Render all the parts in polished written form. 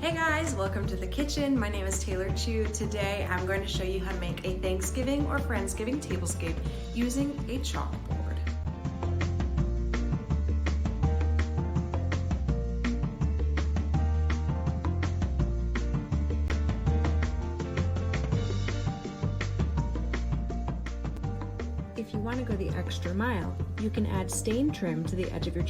Hey guys, welcome to the kitchen. My name is Taylor Chu. Today I'm going to show you how to make a Thanksgiving or Friendsgiving tablescape using a chalkboard. If you want to go the extra mile, you can add stain trim to the edge of your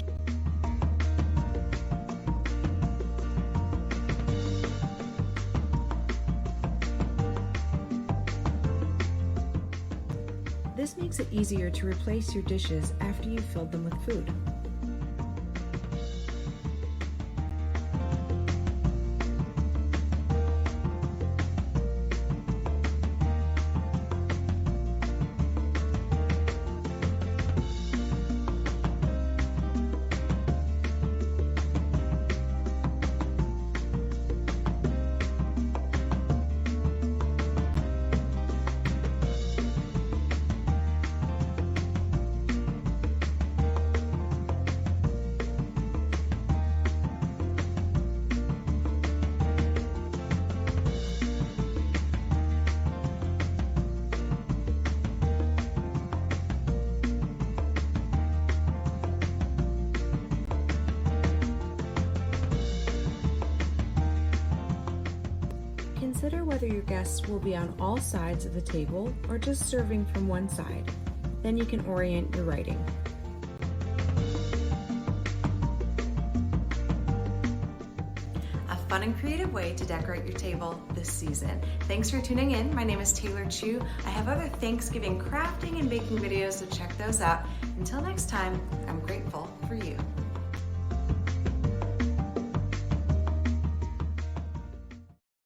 This makes it easier to replace your dishes after you've filled them with food. Consider whether your guests will be on all sides of the table or just serving from one side. Then you can orient your writing. A fun and creative way to decorate your table this season. Thanks for tuning in. My name is Taylor Chu. I have other Thanksgiving crafting and baking videos, so check those out. Until next time, I'm grateful